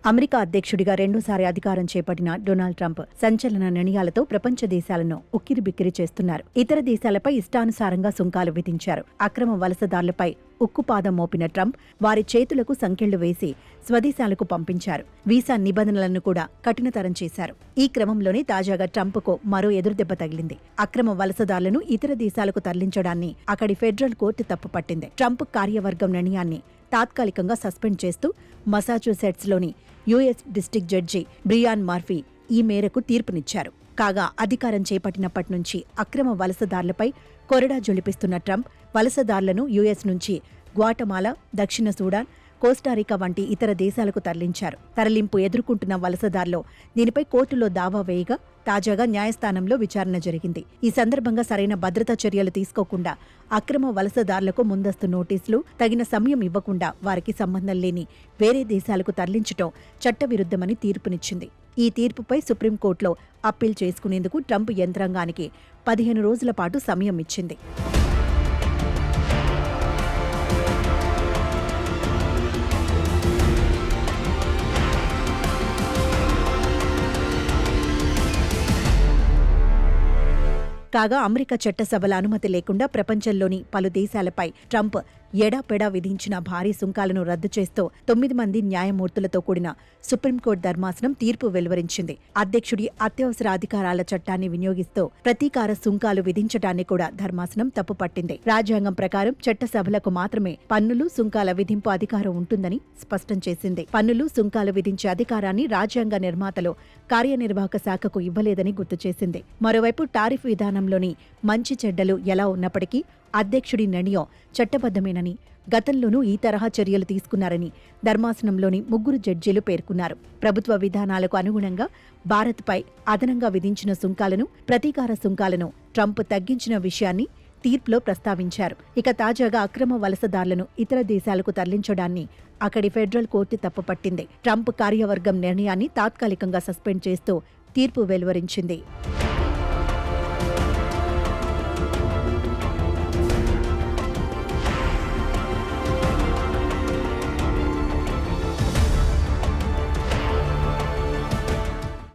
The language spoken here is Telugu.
అమెరికా అధ్యక్షుడిగా రెండోసారి అధికారం చేపట్టిన డొనాల్డ్ ట్రంప్ సంచలన నిర్ణయాలతో ప్రపంచ దేశాలను ఉక్కిరిబిక్కిరి చేస్తున్నారు. ఇతర దేశాలపై ఇష్టానుసారంగా సుంకాలు విధించారు. అక్రమ వలసదారులపై ఉక్కుపాదం మోపిన ట్రంప్ వారి చేతులకు సంకెళ్లు వేసి స్వదేశాలకు పంపించారు. వీసా నిబంధనలను కూడా కఠినతరం చేశారు. ఈ క్రమంలోనే తాజాగా ట్రంప్కు మరో ఎదురుదెబ్బ తగిలింది. అక్రమ వలసదారులను ఇతర దేశాలకు తరలించడాన్ని అక్కడి ఫెడరల్ కోర్టు తప్పుపట్టింది. ట్రంప్ కార్యవర్గం నిర్ణయాన్ని తాత్కాలికంగా సస్పెండ్ చేస్తూ మసాచ్యూసెట్స్లోని US district judge Brian Murphy ఈ మేరకు తీర్పునిచ్చారు. కాగా అధికారం చేపట్టినప్పటి నుంచి అక్రమ వలసదారులపై కొరడా జొలిపిస్తున్న ట్రంప్ వలసదారులను యుఎస్ నుంచి గ్వాటమాలా, దక్షిణ సూడాన్, కోస్టారికా వంటి ఇతర దేశాలకు తరలించారు. తరలింపు ఎదుర్కొంటున్న వలసదారులు దీనిపై కోర్టులో దావా వేయగా తాజాగా న్యాయస్థానంలో విచారణ జరిగింది. ఈ సందర్భంగా సరైన భద్రతా చర్యలు తీసుకోకుండా, అక్రమ వలసదారులకు ముందస్తు నోటీసులు, తగిన సమయం ఇవ్వకుండా వారికి సంబంధం లేని వేరే దేశాలకు తరలించటం చట్టవిరుద్ధమని తీర్పునిచ్చింది. ఈ తీర్పుపై సుప్రీంకోర్టులో అప్పీల్ చేసుకునేందుకు ట్రంప్ యంత్రాంగానికి 15 రోజుల పాటు సమయం ఇచ్చింది. కాగా అమెరికా చట్టసభల అనుమతి లేకుండా ప్రపంచంలోని పలు దేశాలపై ట్రంప్ ఎడాపెడా విధించిన భారీ సుంకాలను రద్దు చేస్తూ 9 మంది న్యాయమూర్తులతో కూడిన సుప్రీంకోర్టు ధర్మాసనం తీర్పు వెలువరించింది. అధ్యక్షుడి అత్యవసర అధికారాల చట్టాన్ని వినియోగిస్తూ ప్రతీకార సుంకాలు విధించటాన్ని కూడా ధర్మాసనం తప్పుపట్టింది. రాజ్యాంగం ప్రకారం చట్టసభలకు మాత్రమే పన్నులు, సుంకాల విధింపు అధికారం ఉంటుందని స్పష్టం చేసింది. పన్నులు, సుంకాలు విధించే అధికారాన్ని రాజ్యాంగ నిర్మాతలు కార్యనిర్వాహక శాఖకు ఇవ్వలేదని గుర్తు చేసింది. మరోవైపు టారిఫ్ విధానంలోని మంచి చెడ్డలు ఎలా ఉన్నప్పటికీ అధ్యక్షుడి నిర్ణయం చట్టబద్ధమేనని, గతంలోనూ ఈ తరహా చర్యలు తీసుకున్నారని ధర్మాసనంలోని 3 జడ్జీలు పేర్కొన్నారు. ప్రభుత్వ విధానాలకు అనుగుణంగా భారత్పై అదనంగా విధించిన సుంకాలను, ప్రతీకార సుంకాలను ట్రంప్ తగ్గించిన విషయాన్ని తీర్పులో ప్రస్తావించారు. ఇక తాజాగా అక్రమ వలసదారులను ఇతర దేశాలకు తరలించడాన్ని అక్కడి ఫెడరల్ కోర్టు తప్పుపట్టింది. ట్రంప్ కార్యవర్గం నిర్ణయాన్ని తాత్కాలికంగా సస్పెండ్ చేస్తూ తీర్పు వెలువరించింది.